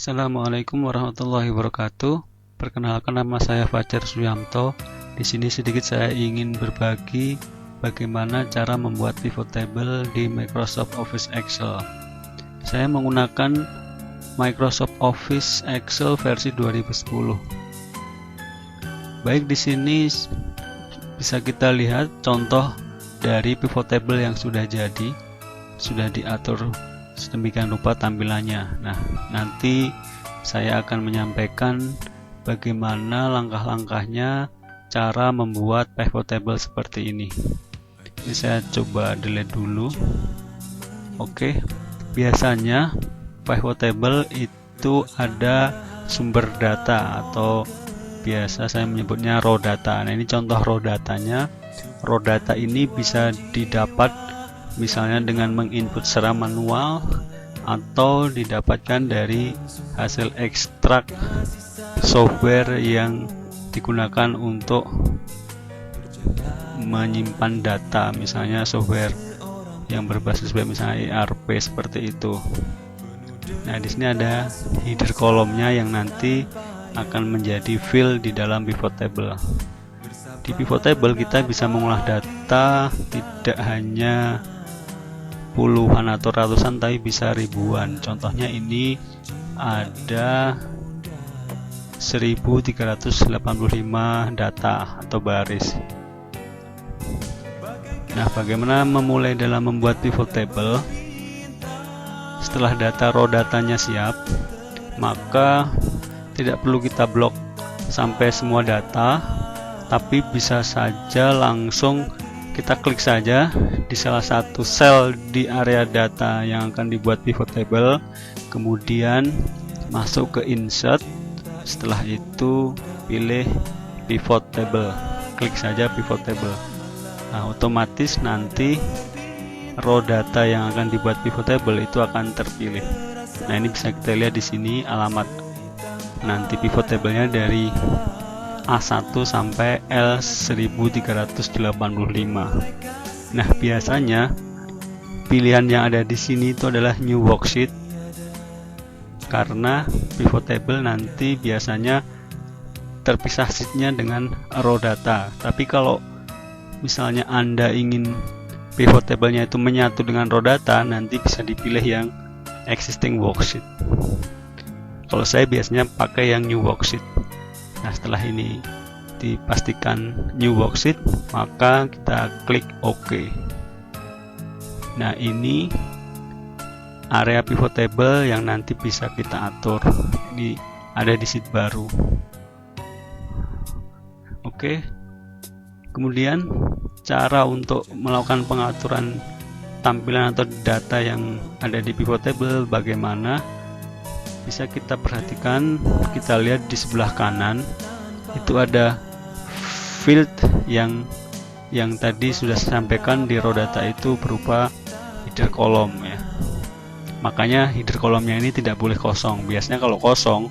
Assalamualaikum warahmatullahi wabarakatuh. Perkenalkan, nama saya Fajar Suyanto. Di sini sedikit saya ingin berbagi bagaimana cara membuat pivot table di Microsoft Office Excel. Saya menggunakan Microsoft Office Excel versi 2010. Baik, di sini bisa kita lihat contoh dari pivot table yang sudah jadi, sudah diatur sedemikian rupa tampilannya. Nah, nanti saya akan menyampaikan bagaimana langkah-langkahnya cara membuat pivot table seperti ini. Ini saya coba delete dulu. Oke, biasanya pivot table itu ada sumber data atau biasa saya menyebutnya raw data. Nah, ini contoh raw datanya. Raw data ini bisa didapat misalnya dengan menginput secara manual atau didapatkan dari hasil ekstrak software yang digunakan untuk menyimpan data, misalnya software yang berbasis web, misalnya ERP seperti itu. Nah, di sini ada header kolomnya yang nanti akan menjadi field di dalam pivot table. Di pivot table kita bisa mengolah data tidak hanya puluhan atau ratusan, tapi bisa ribuan. Contohnya ini ada 1385 data atau baris. Nah, bagaimana memulai dalam membuat pivot table? Setelah data raw datanya siap, maka tidak perlu kita blok sampai semua data, tapi bisa saja langsung kita klik saja di salah satu sel di area data yang akan dibuat pivot table, kemudian masuk ke insert. Setelah itu pilih pivot table, klik saja pivot table. Nah, otomatis nanti raw data yang akan dibuat pivot table itu akan terpilih. Nah, ini bisa kita lihat di sini alamat nanti pivot tablenya dari A1 sampai L1385. Nah, biasanya pilihan yang ada di sini itu adalah new worksheet, karena pivot table nanti biasanya terpisah sheetnya dengan raw data. Tapi kalau misalnya Anda ingin pivot tablenya itu menyatu dengan raw data, nanti bisa dipilih yang existing worksheet. Kalau saya biasanya pakai yang new worksheet. Nah, setelah ini dipastikan new worksheet, maka kita klik OK. Nah, ini area pivot table yang nanti bisa kita atur. Ini ada di sheet baru. Oke. Kemudian cara untuk melakukan pengaturan tampilan atau data yang ada di pivot table bagaimana? Bisa kita perhatikan, kita lihat di sebelah kanan itu ada field yang tadi sudah saya sampaikan di raw data itu berupa header kolom ya. Makanya header kolomnya ini tidak boleh kosong. Biasanya kalau kosong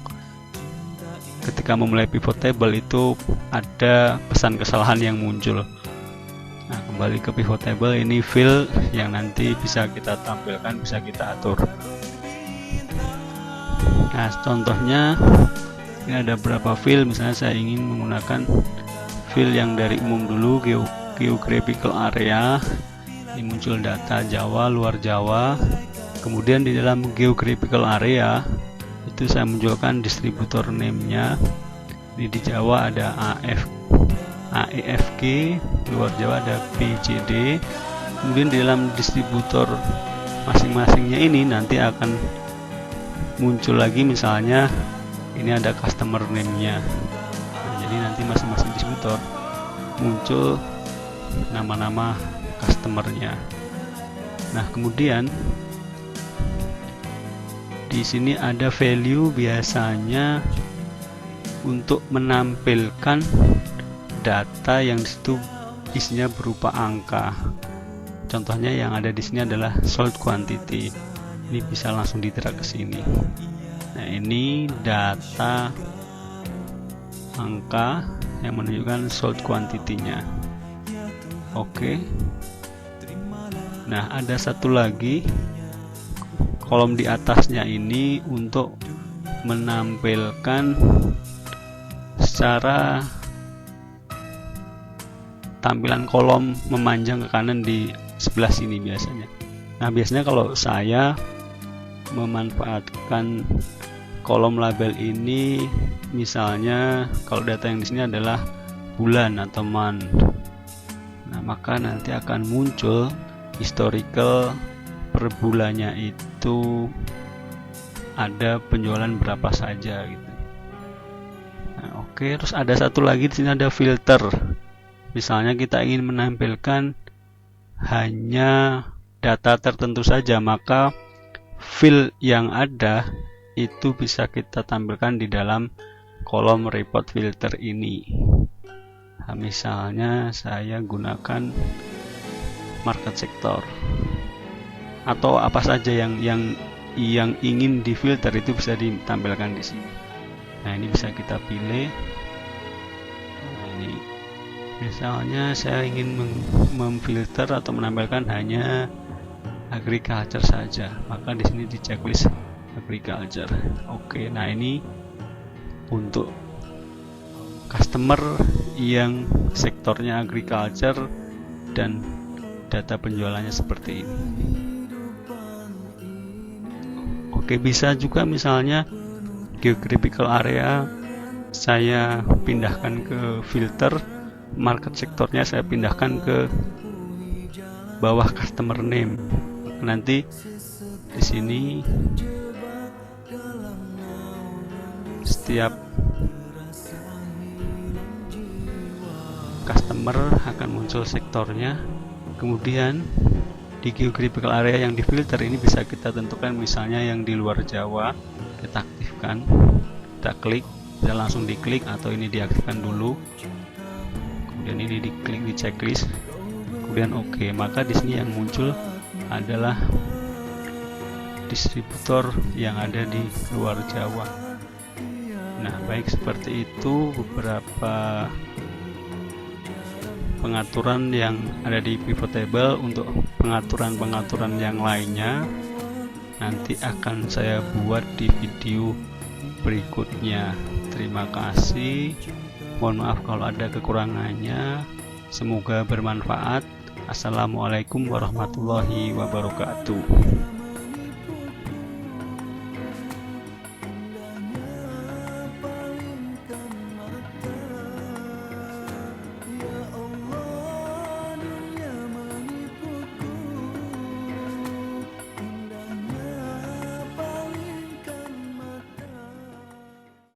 ketika memulai pivot table itu ada pesan kesalahan yang muncul. Nah, kembali ke pivot table, ini field yang nanti bisa kita tampilkan, bisa kita atur. Nah, contohnya ini ada beberapa field. Misalnya saya ingin menggunakan field yang dari umum dulu, geographical area. Ini muncul data Jawa, luar Jawa. Kemudian di dalam geographical area itu saya munculkan distributor name-nya. Di Jawa ada AEFG, luar Jawa ada PJD. Kemudian di dalam distributor masing-masingnya ini nanti akan muncul lagi, misalnya ini ada customer name-nya. Nah, jadi nanti masing-masing distributor muncul nama-nama customer-nya. Nah, kemudian di sini ada value, biasanya untuk menampilkan data yang disitu isinya berupa angka. Contohnya yang ada di sini adalah sold quantity. Ini bisa langsung diterak ke sini. Nah, ini data angka yang menunjukkan sold quantity-nya. Oke. Nah, ada satu lagi kolom di atasnya ini untuk menampilkan secara tampilan kolom memanjang ke kanan di sebelah sini biasanya. Nah, biasanya kalau saya memanfaatkan kolom label ini, misalnya kalau data yang di sini adalah bulan atau month, nah maka nanti akan muncul historical per bulannya itu ada penjualan berapa saja gitu. Nah, oke, terus ada satu lagi di sini ada filter. Misalnya kita ingin menampilkan hanya data tertentu saja, maka field yang ada itu bisa kita tampilkan di dalam kolom report filter ini. Nah, misalnya saya gunakan market sector atau apa saja yang ingin difilter itu bisa ditampilkan di sini. Nah, ini bisa kita pilih. Nah, ini misalnya saya ingin memfilter atau menampilkan hanya agriculture saja, maka di sini di checklist agriculture. Oke, nah ini untuk customer yang sektornya agriculture dan data penjualannya seperti ini. Oke, bisa juga misalnya geographical area saya pindahkan ke filter, market sektornya saya pindahkan ke bawah customer name. Nanti di sini setiap customer akan muncul sektornya. Kemudian di geographical area yang difilter ini bisa kita tentukan, misalnya yang di luar Jawa kita aktifkan, kita klik, bisa langsung diklik atau ini diaktifkan dulu. Kemudian ini diklik di checklist, kemudian oke, maka di sini yang muncul adalah distributor yang ada di luar Jawa. Nah, baik seperti itu beberapa pengaturan yang ada di pivot table. Untuk pengaturan yang lainnya nanti akan saya buat di video berikutnya. Terima kasih. Mohon maaf kalau ada kekurangannya. Semoga bermanfaat. Assalamualaikum warahmatullahi wabarakatuh.